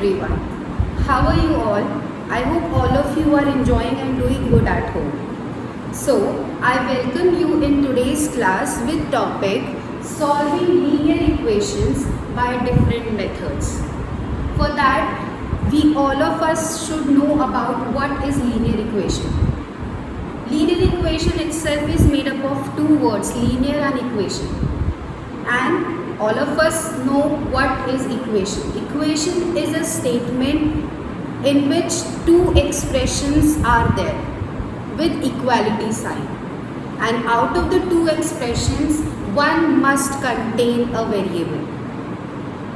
everyone. How are you all? I hope all of you are enjoying and doing good at home. So, I welcome you in today's class with topic solving linear equations by different methods. For that, we all of us should know about what is linear equation. Linear equation itself is made up of two words, linear and equation. And all of us know what is equation. Equation is a statement in which two expressions are there with equality sign. And out of the two expressions, one must contain a variable.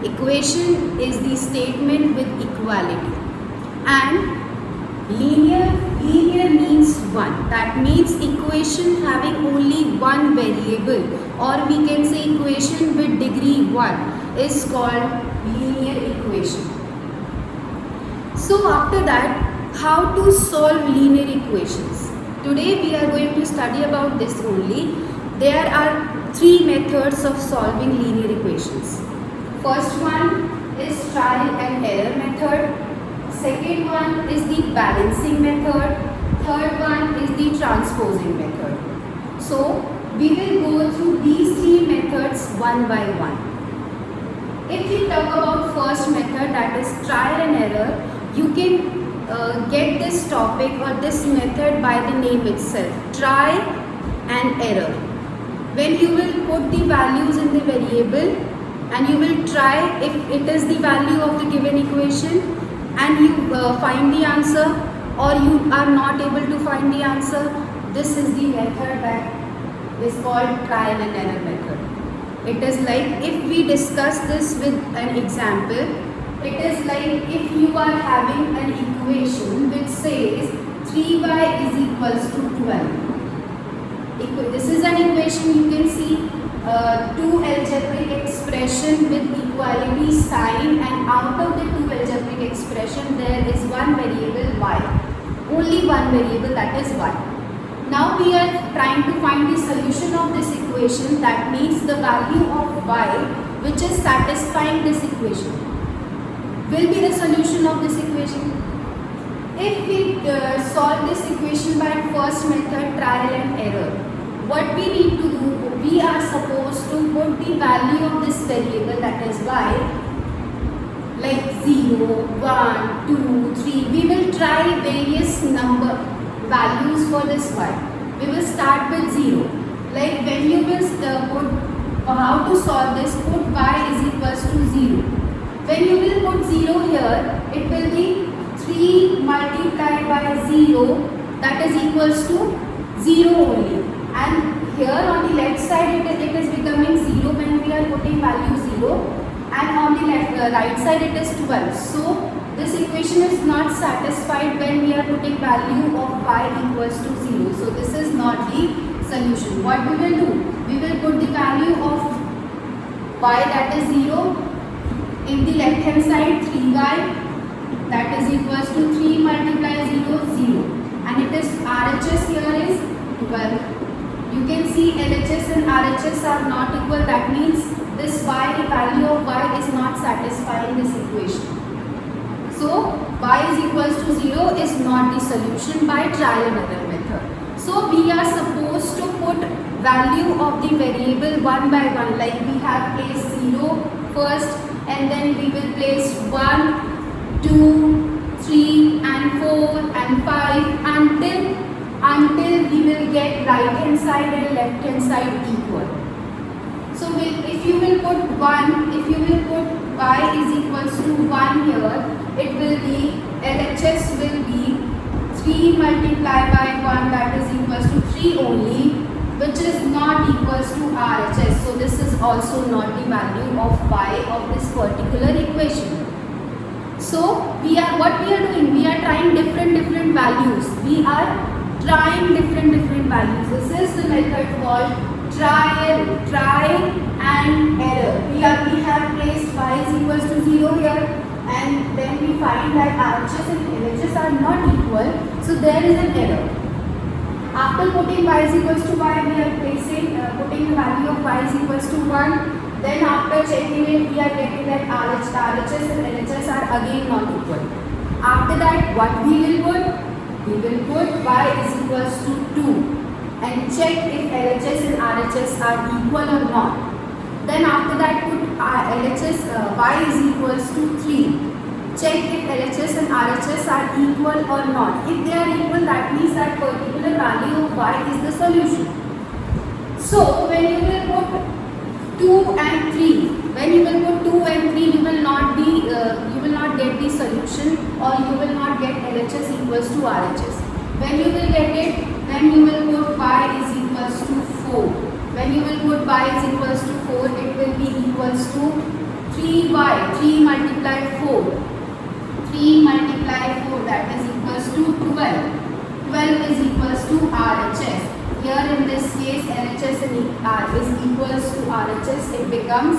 Equation is the statement with equality. And linear means one. That means equation having only one variable, or we can say equation with degree 1 is called linear equation. So after that, how to solve linear equations? Today we are going to study about this only. There are three methods of solving linear equations. First one is trial and error method. Second one is the balancing method. Third one is the transposing method. So we will go through these three methods one by one. If we talk about first method, that is trial and error, you can get this topic or this method by the name itself, try and error. When you will put the values in the variable and you will try if it is the value of the given equation, and you find the answer, or you are not able to find the answer, this is the method that is called trial and error method. It is like, if we discuss this with an example, it is like if you are having an equation which says 3y is equals to 12. This is an equation, you can see two algebraic expression with equality sign, and out of the two algebraic expression there is one variable y. Only one variable, that is y. Now we are trying to find the solution of this equation, that means the value of y which is satisfying this equation will be the solution of this equation. If we solve this equation by first method, trial and error, what we need to do, we are supposed to put the value of this variable, that is y, like 0, 1, 2, 3. We will try various number values for this y. We will start with 0. Like when you will put, how to solve this, put y is equals to 0. When you will put 0 here, it will be 3 multiplied by 0, that is equals to 0 only. And here on the left side it is becoming 0 when we are putting value 0, and on the right side it is 12. So this equation is not satisfied when we are putting value of y equals to 0. So this is not the solution. What we will do? We will put the value of y, that is 0, in the left hand side 3y, that is equals to 3 multiply 0, 0. And it is RHS here is 12. You can see LHS and RHS are not equal, that means this y, value of y is not satisfying this equation. So y is equals to 0 is not the solution by trial and error method. So we are supposed to put value of the variable one by one, like we have placed 0 first, and then we will place 1, 2, 3 and 4 and 5 until we will get right hand side and left hand side equal. So if you will put 1, if you will put y is equals to 1 here, it will be, LHS will be 3 multiplied by 1, that is equals to 3 only, which is not equals to RHS. So this is also not the value of y of this particular equation. So what we are doing, we are trying different values. We are trying different values. This is the method called trial and error. We have placed y is equals to 0 here, and then we find that RHS and LHS are not equal, so there is an error. After putting y is equals to y, we are putting the value of y is equals to 1. Then after checking it, we are getting that RHS and LHS are again not equal. After that, what we will put? We will put y is equals to 2 and check if LHS and RHS are equal or not. Then after that, put y is equals to 3. Check if LHS and RHS are equal or not. If they are equal, that means that particular value of y is the solution. So when you will put 2 and 3, when you will put 2 and 3, you will not get the solution, or you will not get LHS equals to RHS. When you will get it, then you will put y is equals to 4. When you will put y is equals to 4, it will be equals to 3y, 3 multiply 4. 3 multiply 4, that is equals to 12. 12 is equals to RHS. Here in this case, LHS is equals to RHS. It becomes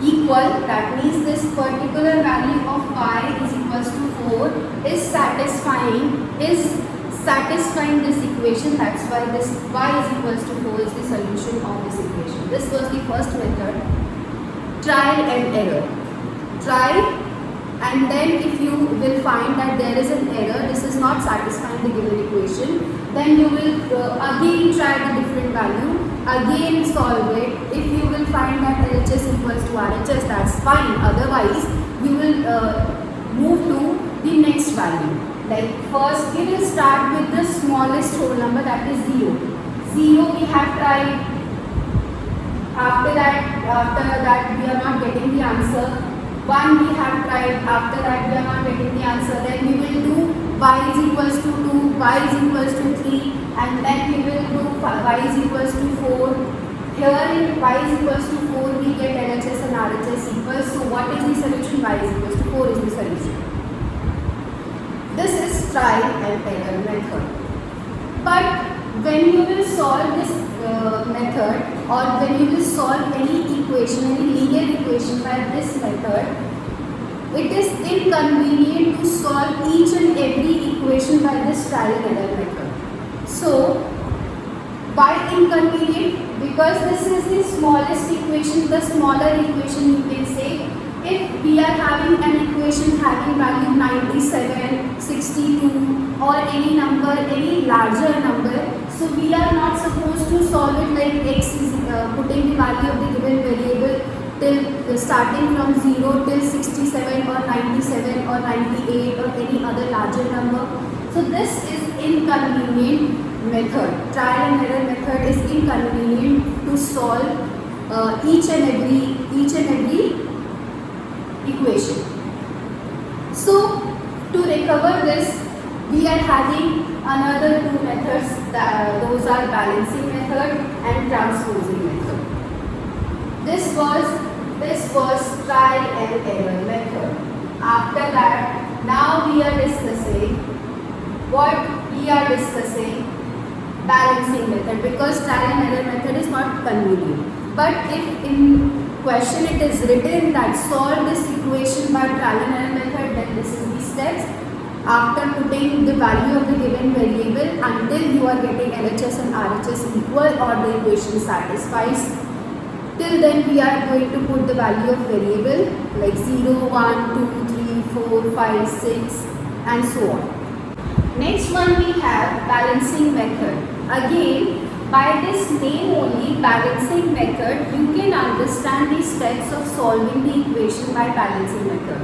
equal. That means this particular value of y is equals to 4 is satisfying this equation. That's why this y is equals to 4 is the solution of this equation. This was the first method. Trial and error. Try, and then if you will find that there is an error, this is not satisfying the given equation, then you will again try the different value, again solve it. If you will find that LHS equals to RHS, that's fine. Otherwise, you will move to the next value. Like first, we will start with the smallest whole number, that is 0. 0 we have tried. After that we are not getting the answer. 1 we have tried. After that we are not getting the answer. Then we will do y is equals to 2, y is equals to 3, and then we will do y is equals to 4. Here in y is equals to 4 we get LHS and RHS equals. So what is the solution? Y is equals to 4 is the solution. This is trial and error method. But when you will solve this method, or when you will solve any equation, any linear equation by this method, it is inconvenient to solve each and every equation by this trial and error method. So, why inconvenient? Because this is the smallest equation, the smaller equation you can say. If we are having an equation having value 97, 62 or any number, any larger number, so we are not supposed to solve it like x is putting the value of the given variable till starting from 0 till 67 or 97 or 98 or any other larger number. So this is inconvenient method. Trial and error method is inconvenient to solve each and every equation. So to recover this, we are having another two methods. Those are balancing method and transposing method. This was trial and error method. After that, now we are discussing balancing method, because trial and error method is not convenient. But if in question it is written that solve this equation by trial and error method, then this is the steps. After putting the value of the given variable until you are getting LHS and RHS equal or the equation satisfies, till then we are going to put the value of variable like 0, 1, 2, 3, 4, 5, 6 and so on. Next one we have balancing method. Again, by this name only, balancing method, you can understand the steps of solving the equation by balancing method.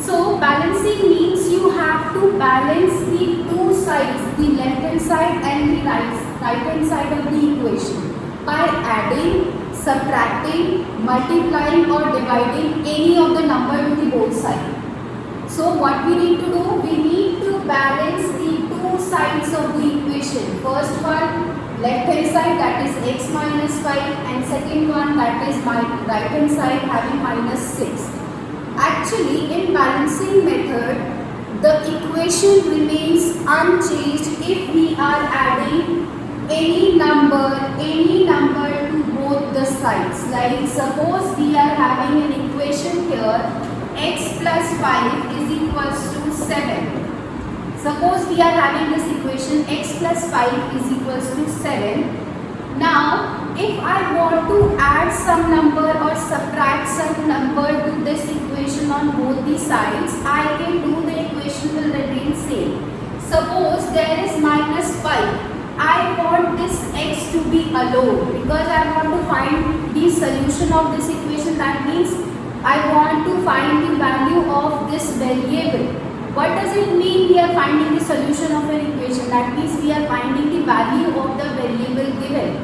So balancing means you have to balance the two sides, the left hand side and the right hand side of the equation by adding, subtracting, multiplying or dividing any of the number to the both sides. So what we need to do, we need to balance the two sides of the equation. First one, left hand side, that is x minus 5, and second one, that is my right hand side having minus 6. Actually, in balancing method, the equation remains unchanged if we are adding any number to both the sides. Like suppose we are having an equation here, x plus 5 is equals to 7. Suppose we are having this equation x plus 5 is equals to 7. Now, if I want to add some number or subtract some number to this equation on both the sides, I can do the equation will remain same. Suppose there is minus 5. I want this x to be alone because I want to find the solution of this equation. That means I want to find the value of this variable. What does it mean we are finding the solution of an equation? That means we are finding the value of the variable given.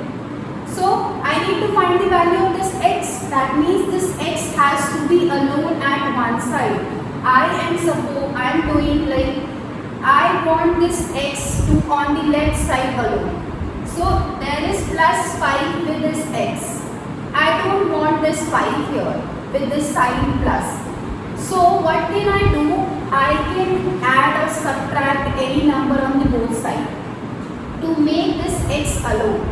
So I need to find the value of this x. That means this x has to be alone at one side. I am doing like I want this x to on the left side alone. So there is plus 5 with this x. I don't want this 5 here with this sign plus. So what can I do? I can add or subtract any number on the both sides to make this x alone.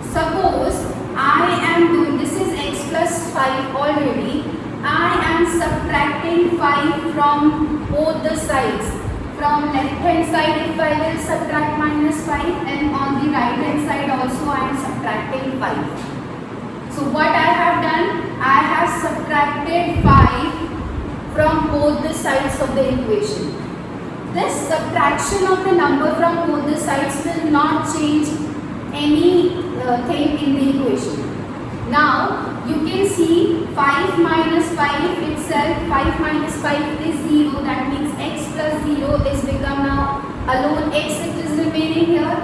Suppose I am doing, this is x plus 5 already. I am subtracting 5 from both the sides. From left hand side if I will subtract minus 5, and on the right hand side also I am subtracting 5. So what I have done? I have subtracted 5 from both the sides of the equation. This subtraction of the number from both the sides will not change any thing in the equation. Now you can see 5 minus 5 itself, 5 minus 5 is 0, that means x plus 0 is become now alone x, it is remaining here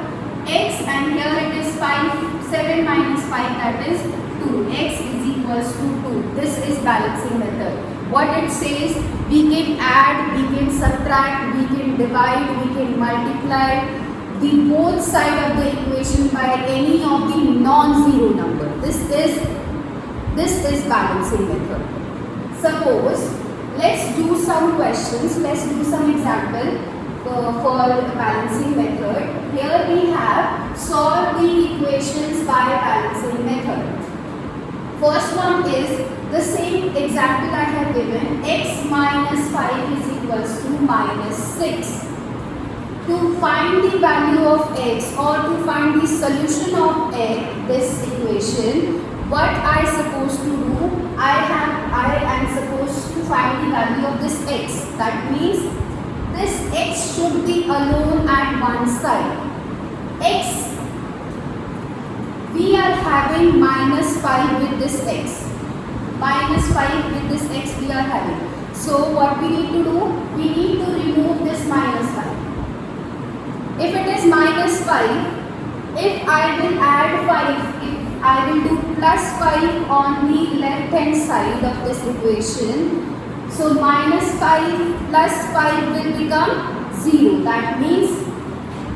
x, and here it is 5, 7 minus 5, that is 2, x is equals to 2. This is balancing method. What it says, we can add, we can subtract, we can divide, we can multiply the both side of the equation by any of the non-zero number. This is balancing method. Suppose let's do some questions, let's do some example for balancing method. Here we have solve the equations by balancing method. First one is the same example I have given, x minus 5 is equals to minus 6. To find the value of x or to find the solution of this equation, what I supposed to do? I am supposed to find the value of this x. That means this x should be alone at one side. X, we are having minus 5 with this x. Minus 5 with this x we are having. So what we need to do? We need to remove this minus 5. If it is minus 5, if I will add 5, if I will do plus 5 on the left hand side of this equation, so minus 5 plus 5 will become 0. That means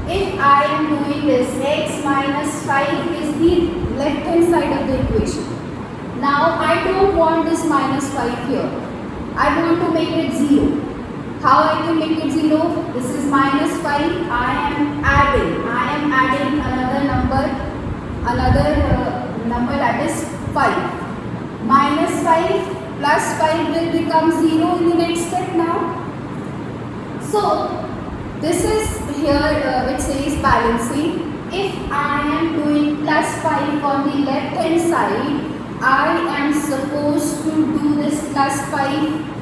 if I am doing this, x minus 5 is the left hand side of the equation. Now I don't want this minus 5 here. I want to make it 0. How I can make it 0? This is minus 5. I am adding another number that is 5. Minus 5 plus 5 will become 0 in the next step now. So this is here it says balancing. If I am doing plus 5 on the left hand side, I am supposed to do this plus 5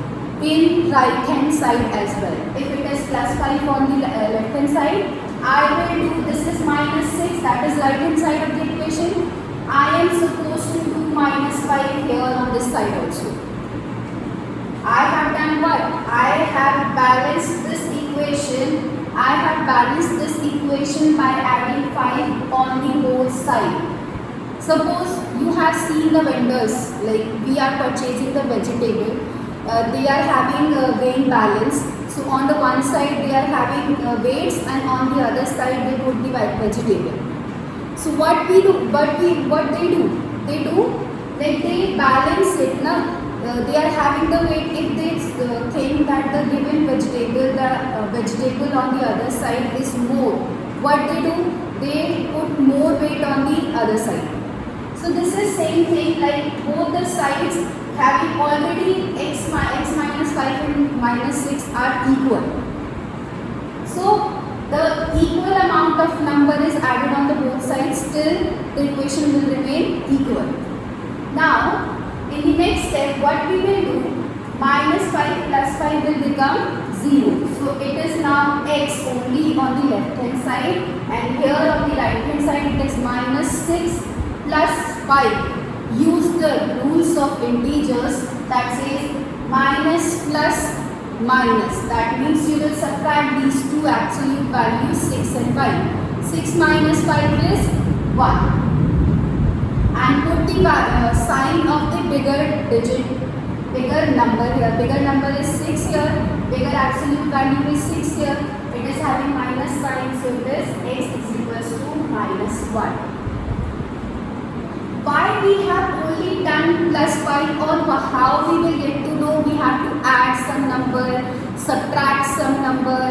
in right hand side as well. If it is plus 5 on the left hand side, I will do, this is minus 6, that is right hand side of the equation. I am supposed to do minus 5 here on this side also. I have done what? I have balanced this equation. I have balanced this equation by adding 5 on the both sides. Suppose you have seen the vendors, like we are purchasing the vegetable. They are having a weight balance. So on the one side they are having weights, and on the other side they put the vegetable. So what they do? They balance it. They are having the weight. If they think that the given vegetable on the other side is more, what they do? They put more weight on the other side. So this is same thing, like both the sides having already x minus 5 and minus 6 are equal. So the equal amount of number is added on the both sides till the equation will remain equal. Now in the next step what we will do, minus 5 plus 5 will become 0. So it is now x only on the left hand side, and here on the right hand side it is minus 6 plus 5. Use the rules of integers that says minus plus minus. That means you will subtract these two absolute values 6 and 5. 6 minus 5 is 1. And put the sign of the bigger digit, bigger number here. Bigger number is 6 here. Bigger absolute value is 6 here. It is having minus sign, so it is x is equals to minus 1. Why we have only done plus 5, or how we will get to know? We have to add some number, subtract some number,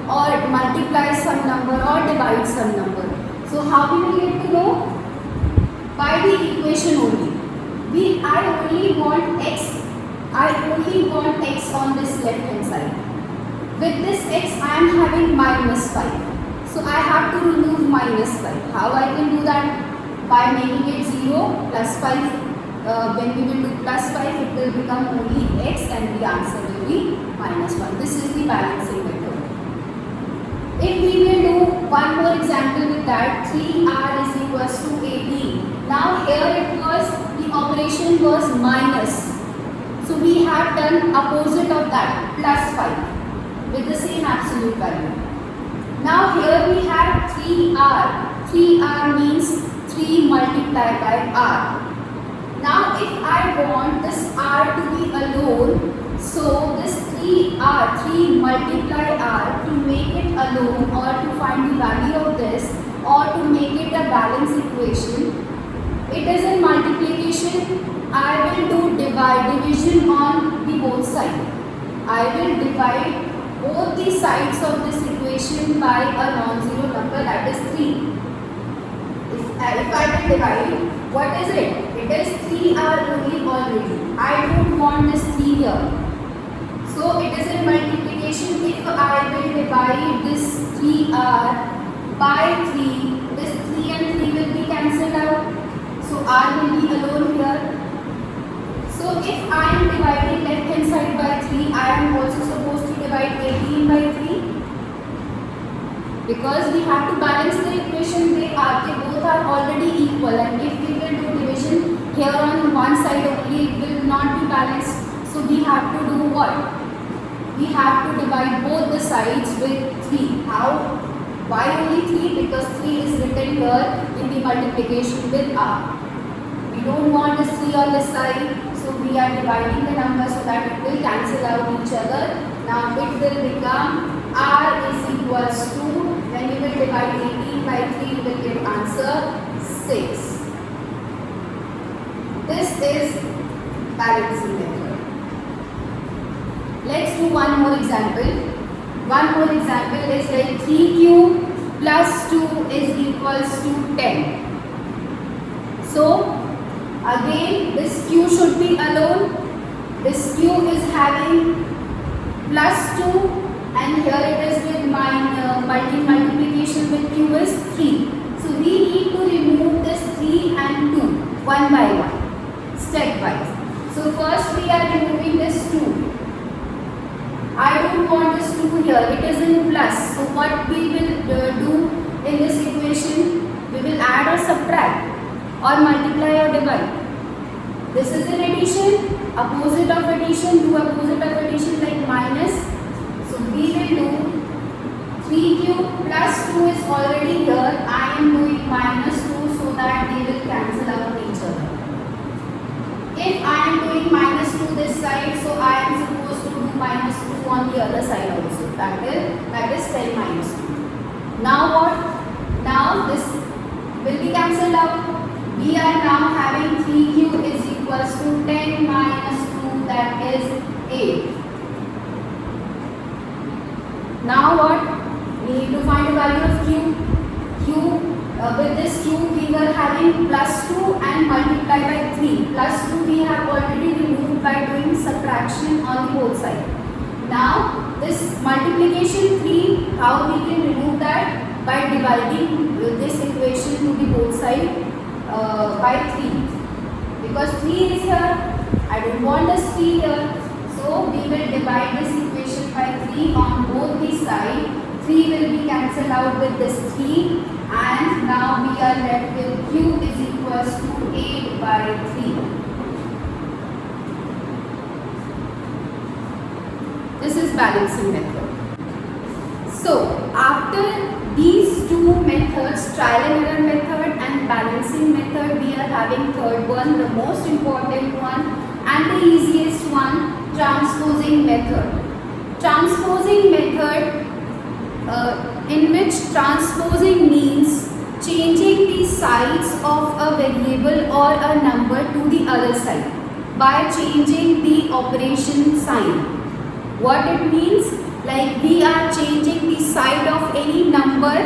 or multiply some number, or divide some number. So how we will get to know? By the equation only. I only want x on this left hand side. With this x I am having minus 5. So I have to remove minus 5. How I can do that? By making it 0 plus 5. When we will do plus 5, it will become only x and the answer will be minus 1. This is the balancing method. If we will do one more example with that, 3r is equals to 18. Now here it was, the operation was minus. So we have done opposite of that, plus 5 with the same absolute value. Now here we have 3r. 3r means 3 multiplied by r. Now if I want this r to be alone, so this 3r, 3 multiply r, to make it alone or to find the value of this or to make it a balanced equation, it is in multiplication. I will do division on the both sides. I will divide both the sides of this equation by a non-zero number, that is 3. If I will divide, what is it? It is 3r only already. I don't want this 3 here. So it is in multiplication. If I will divide this 3r by 3, this 3 and 3 will be cancelled out. So r will be alone here. So if I am dividing left hand side by 3, I am also supposed to divide 18 by 3. Because we have to balance the equation, they both are already equal, and if we will do division here on one side only, it will not be balanced. So we have to do what? We have to divide both the sides with 3. How? Why only 3? Because 3 is written here in the multiplication with r. We don't want this 3 on this side, so we are dividing the number so that it will cancel out each other. Now it will become r is equals to, when we will divide 18 by 3, we will get answer 6. This is balancing method. Let's do one more example. One more example is like 3 cube plus 2 is equals to 10. So again this q should be alone. This q is having plus 2. And here it is with multiplication with q is 3. So we need to remove this 3 and 2 one by one, stepwise. So first we are removing this 2. I don't want this 2 here, it is in plus. So what we will do in this equation, we will add or subtract or multiply or divide. This is in addition, opposite of addition, do opposite of addition like minus. We will do 3 cube plus 2 is already here. I am doing minus 2 so that they will cancel out each other. If I am doing minus 2 this side, so I am supposed to do minus 2 on the other side also. That is 10 minus 2. Now what? Now this will be cancelled out. We are now having 3 cube is equals to 10 minus 2, that is 8. Now what? We need to find the value of q. With this q we were having plus 2 and multiply by 3. Plus 2 we have already removed by doing subtraction on the both sides. Now this multiplication 3, how we can remove that? By dividing this equation to the both side by 3. Because 3 is here, I don't want this 3 here. So we will divide this equation by 3 on both the sides. 3 will be cancelled out with this 3, and now we are left with q is equals to 8 by 3. This is balancing method. So after these two methods, trial and error method and balancing method, we are having third one, the most important one and the easiest one, transposing method. Transposing method, in which transposing means changing the sides of a variable or a number to the other side by changing the operation sign. What it means? Like we are changing the side of any number.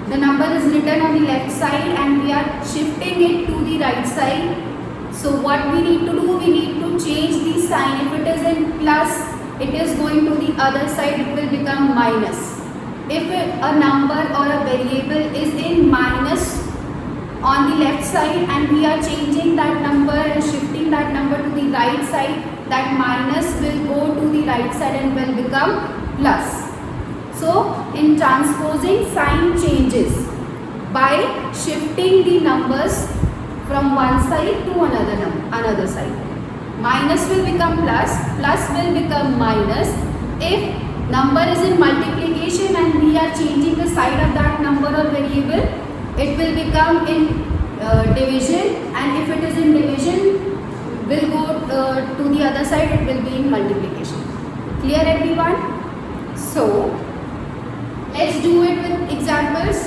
The number is written on the left side and we are shifting it to the right side. So what we need to do? We need to change the sign. If it is in plus, it is going to the other side, it will become minus. If a number or a variable is in minus on the left side and we are changing that number and shifting that number to the right side, that minus will go to the right side and will become plus. So in transposing, sign changes by shifting the numbers from one side to another side. Minus will become plus, plus will become minus. If number is in multiplication and we are changing the side of that number or variable, it will become in division, and if it is in division, will go to the other side, it will be in multiplication. Clear everyone? So let's do it with examples.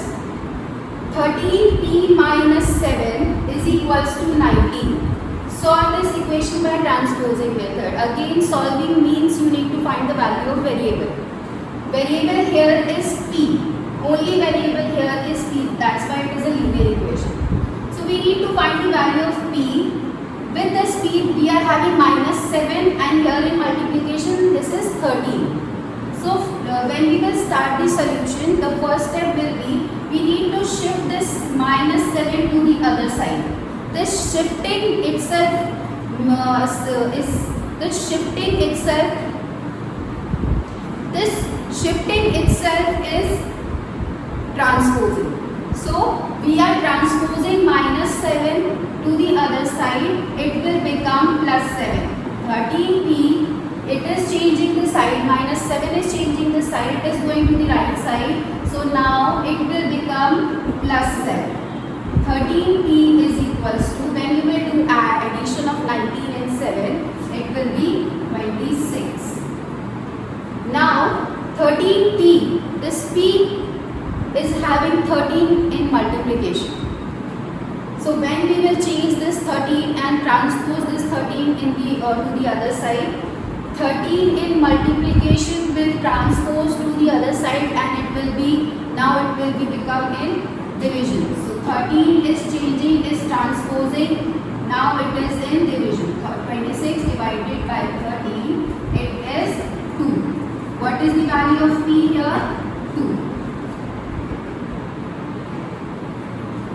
13p minus 7 is equals to 19. Solve this equation by transposing method. Again, solving means you need to find the value of variable. Variable here is p. Only variable here is p. That's why it is a linear equation. So we need to find the value of p. With this p, we are having minus 7 and here in multiplication this is 13. So when we will start the solution, the first step will be, we need to shift this minus 7 to the other side. This shifting itself is transposing. So we are transposing minus 7 to the other side, it will become plus 7. 13p, it is changing the side, minus 7 is changing the side, it is going to the right side. So now it will become plus 7. 13p is equals to, when you will do addition of 19 and 7, it will be 26. Now 13p, this p is having 13 in multiplication. So when we will change this 13 and transpose this 13 in the to the other side, 13 in multiplication will transpose to the other side and it will be, now it will be become in division. So 13 is changing, is transposing, now it is in division. 26 divided by 13, it is 2. What is the value of p here? 2.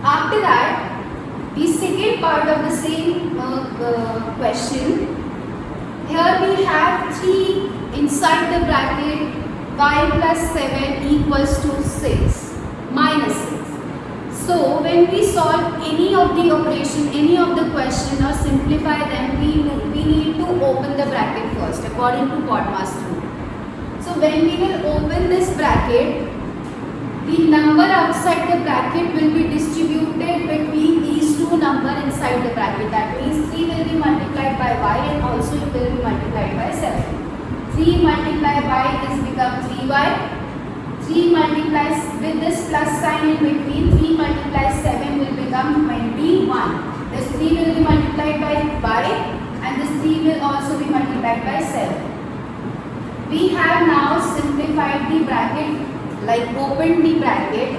After that, the second part of the same question, here we have 3 inside the bracket, y plus 7 equals to 6 minus 6. So when we solve any of the operation, any of the question or simplify them, we need to open the bracket first according to BODMAS rule. So when we will open this bracket, the number outside the bracket will be distributed between these two numbers inside the bracket. That means 3 will be multiplied by y and also it will be multiplied by 7. 3 multiplied by is become 3y. 3 multiplies with this plus sign in between, 3 multiplies 7 will become 21. This 3 will be multiplied by y and this 3 will also be multiplied by 7. We have now simplified the bracket, like opened the bracket.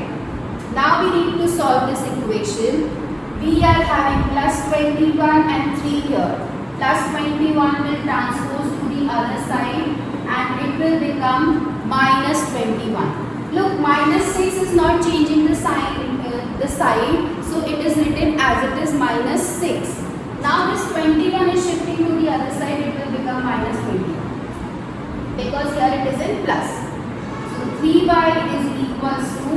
Now we need to solve this equation. We are having plus 21 and 3 here. plus 21 will transpose to the other side and it will become minus 21. Look, minus 6 is not changing the sign, the side, so it is written as it is minus 6. Now this 21 is shifting to the other side, it will become minus 21 because here it is in plus. So 3y is equals to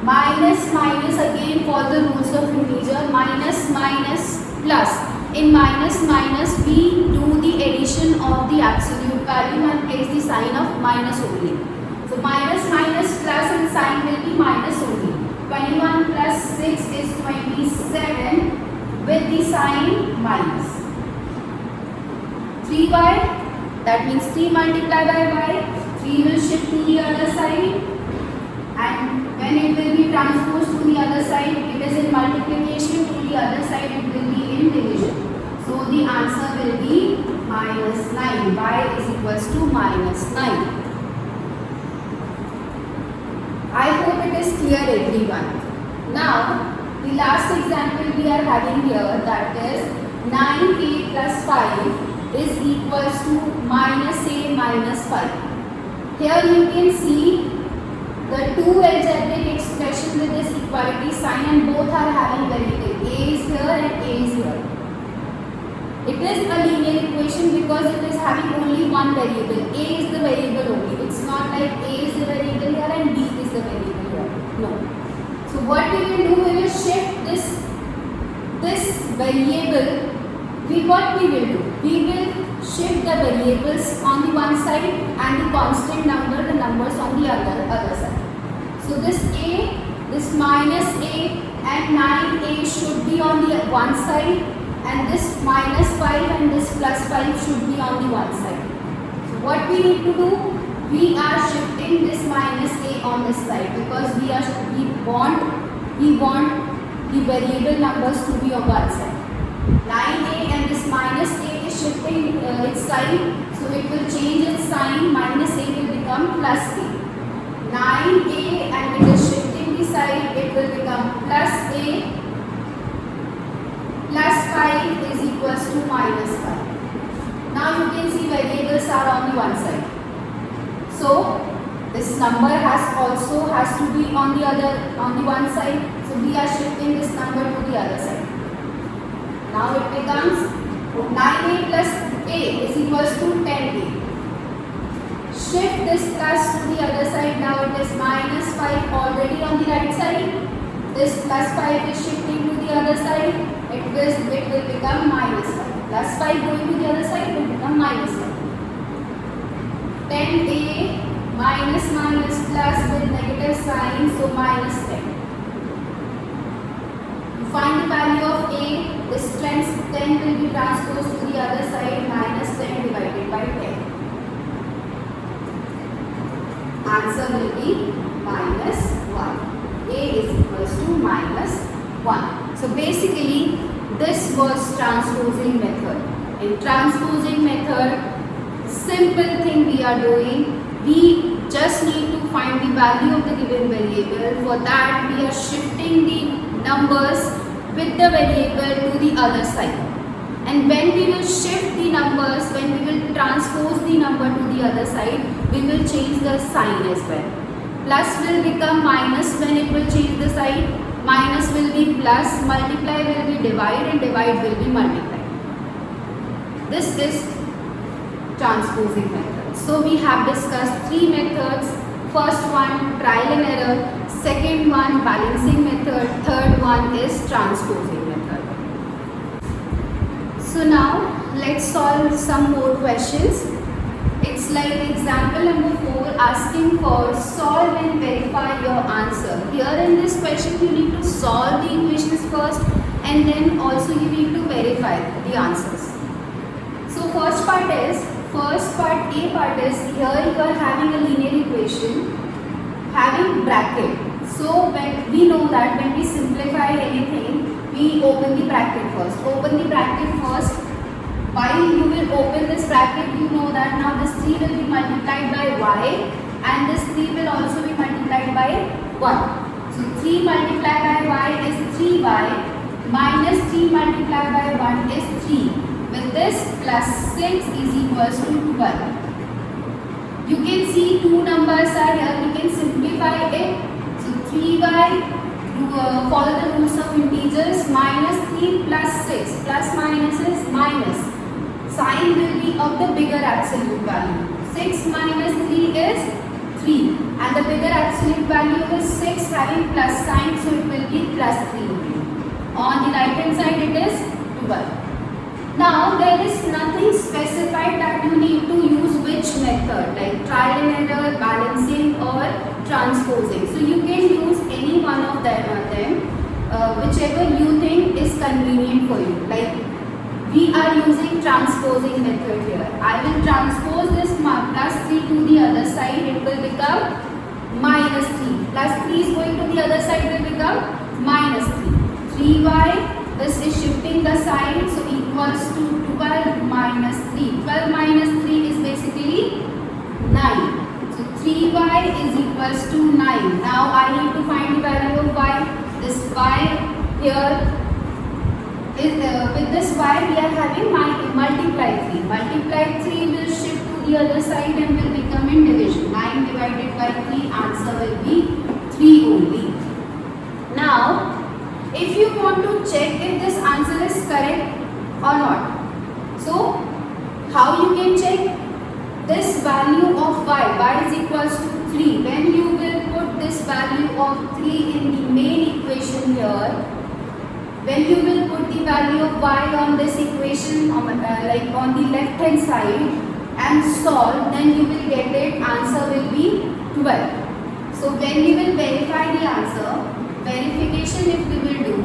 minus minus, again for the rules of integer, minus minus plus. In minus minus we do the addition of the absolute value and place the sign of minus only. So minus minus plus and sign will be minus only. 21 plus 6 is 27 with the sign minus. 3y, that means 3 multiplied by y, 3 will shift to the other side, and when it will be transposed to the other side, it is in multiplication, to the other side it will be in division. So the answer will be minus 9. Y is equals to minus 9. I hope it is clear everyone. Now the last example we are having here, that is 9a plus 5 is equals to minus a minus 5. Here you can see the two algebraic expressions with this equality sign and both are having variable. A is here and A is here. It is a linear equation because it is having only one variable. A is the variable only. It's not like A is the variable here and B is the variable here. No. So what we will do, we will shift this variable. What we will do? We will shift the variables on the one side and the constant number, the numbers on the other side. So this A, this minus A and 9a should be on the one side, and this minus 5 and this plus 5 should be on the one side. So what we need to do? We are shifting this minus a on this side because we want the variable numbers to be on one side. 9a and this minus a is shifting its sign, so it will change its sign. Minus a will become plus a. 9a and it is shifting the side, it will become plus a. Plus 5 is equals to minus 5. Now you can see variables are on the one side. So this number has to be on the one side. So we are shifting this number to the other side. Now it becomes 9a plus a is equals to 10a. Shift this plus to the other side. Now it is minus 5 already on the right side. This plus 5 is shifting to the other side. It will become minus 5. Plus 5 going to the other side will become minus 5. 10a minus minus plus with negative sign, so minus 10. To find the value of a, this 10 will be transposed to the other side, minus 10 divided by 10. Answer will be minus 1. A is equals to minus 1. So basically this was transposing method. In transposing method, simple thing we are doing, we just need to find the value of the given variable. For that we are shifting the numbers with the variable to the other side. And when we will shift the numbers, when we will transpose the number to the other side, we will change the sign as well. Plus will become minus when it will change the sign. Minus will be plus, multiply will be divide, and divide will be multiply. This is transposing method. So we have discussed three methods. First one, trial and error. Second one, balancing method. Third one is transposing method. So now let's solve some more questions. It's like example number 4, asking for solve and verify your answer. Here in this question you need to solve the equations first and then also you need to verify the answers. So A part is here you are having a linear equation having bracket. So when we know that when we simplify anything, we open the bracket first. Open the bracket first. While you will open this bracket, you know that now this 3 will be multiplied by y and this 3 will also be multiplied by 1. So 3 multiplied by y is 3y minus 3 multiplied by 1 is 3. with this plus 6 is equals to 12. You can see two numbers are here. We can simplify it. So 3y, follow the rules of integers, minus 3 plus 6. Plus minus is minus. Sign will be of the bigger absolute value. 6 minus 3 is 3. And the bigger absolute value is 6 having plus sign. So it will be plus 3. On the right hand side it is 12. Now there is nothing specified that you need to use which method, like trial and error, balancing or transposing. So you can use any one of them, whichever you think is convenient for you. Like we are using transposing method here. I will transpose this plus 3 to the other side, it will become minus 3. Plus 3 is going to the other side, will become minus 3. 3y. This is shifting the sign, so equals to 12 minus 3. 12 minus 3 is basically 9. So 3y is equals to 9. Now I need to find the value of y. This y here is, with this y we are having multiply 3. Multiply 3 will shift to the other side and will become in division. 9 divided by 3, answer will be 3 only. Now, if you want to check if this answer is correct or not, so how you can check? This value of y is equals to 3. When you will put this value of 3 in the main equation here, when you will put the value of y on this equation like on the left hand side and solve, then you will get it, answer will be 12. So when you will verify the answer, verification if we will do,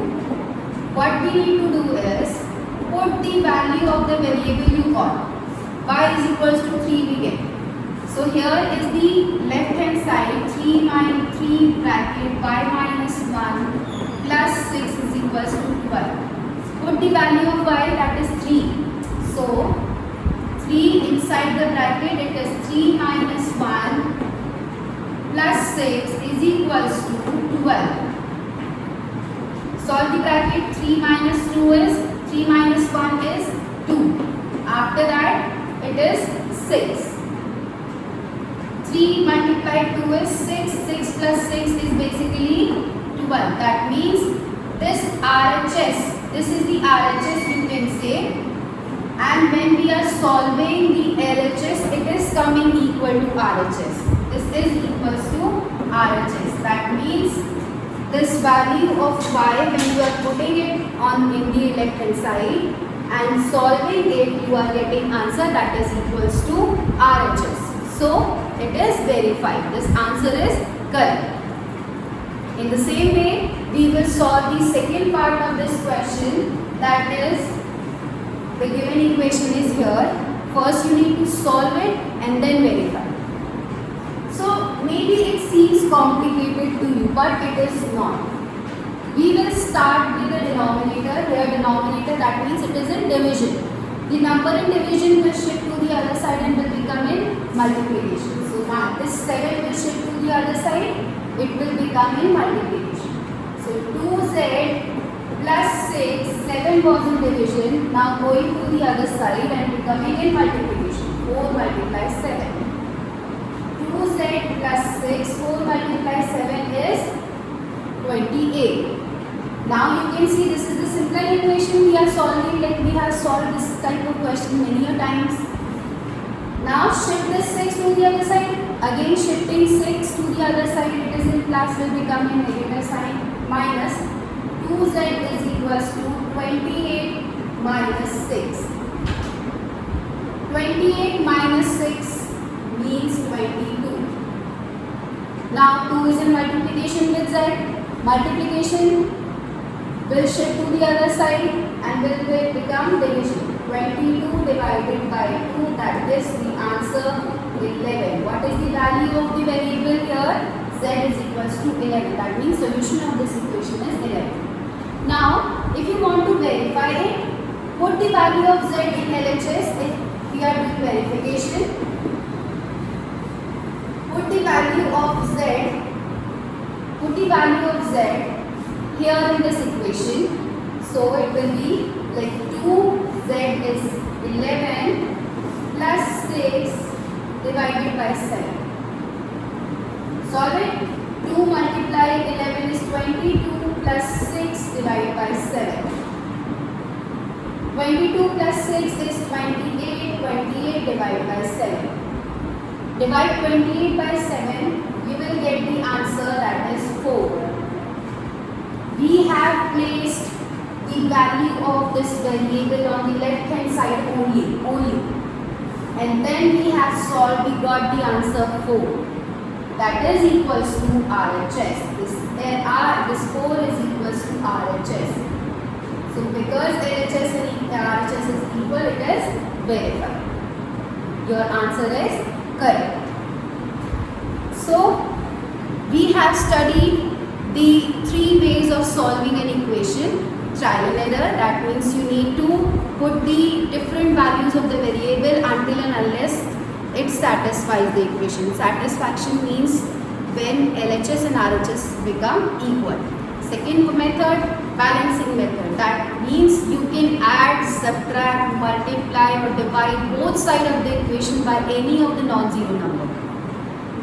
what we need to do is put the value of the variable you got. Y is equals to 3 we get. So here is the left hand side, 3 minus 3 bracket y minus 1 plus 6 is equals to 12. Put the value of y, that is 3. So 3 inside the bracket, it is 3 minus 1 plus 6 is equals to 12. Solve the bracket. 3 minus 2 is 3 minus 1 is 2. After that it is 6. 3 multiplied 2 is 6. 6 plus 6 is basically 12. That means this RHS, this is the RHS you can say. And when we are solving the LHS, it is coming equal to RHS. This is equals to RHS. That means this value of y, when you are putting it on in the left hand side and solving it, you are getting answer that is equals to RHS. So it is verified. This answer is correct. In the same way, we will solve the second part of this question, that is the given equation is here. First you need to solve it and then verify. So maybe it seems complicated to you, but it is not. We will start with the denominator. Here denominator, that means it is in division. The number in division will shift to the other side and will become in multiplication. So now this 7 will shift to the other side, it will become in multiplication. So 2z plus 6, 7 was in division, now going to the other side and becoming in multiplication. 4 multiplies 7. 2z plus 6, 4 multiplies 7 is 28. Now you can see this is the simple equation we are solving, like we have solved this type of question many a times. Now shift this 6 to the other side, again shifting 6 to the other side, it is in plus, will become in negative sign, minus 2z is equals to 28 minus 6. 28 minus 6 means 22. Now 2 is in multiplication with z. Multiplication will shift to the other side and will become division. 22 divided by 2, that is the answer 11. What is the value of the variable here? Z is equals to 11. That means solution of this equation is 11. Now, if you want to verify it, put the value of Z in LHS if we are doing verification. Put the value of Z here in this equation. So it will be like 2z is divided by 7. Solve it. 2 multiply 11 is 22 plus 6 divided by 7. 22 plus 6 is 28. 28 divided by 7. Divide 28 by 7. You will get the answer, that is 4. We have placed the value of this variable on the left hand side only. And then we have solved, we got the answer 4. That is equals to RHS. This 4 is equals to RHS. So because LHS and RHS is equal, it is verified. Your answer is correct. So we have studied the 3 ways of solving an equation. Trial and error, that means you need to put the different values of the variable until and unless it satisfies the equation. Satisfaction means when LHS and RHS become equal. Second method, balancing method. That means you can add, subtract, multiply or divide both sides of the equation by any of the non-zero number.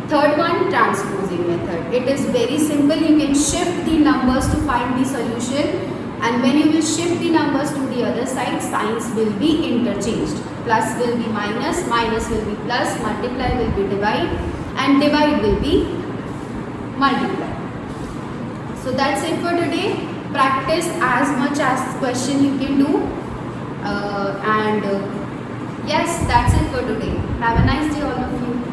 Third one, transposing method. It is very simple. You can shift the numbers to find the solution, and when you will shift the numbers to the other side, signs will be interchanged. Plus will be minus, minus will be plus, multiply will be divide, and divide will be multiply. So that's it for today. Practice as much as question you can do. Yes, that's it for today. Have a nice day all of you.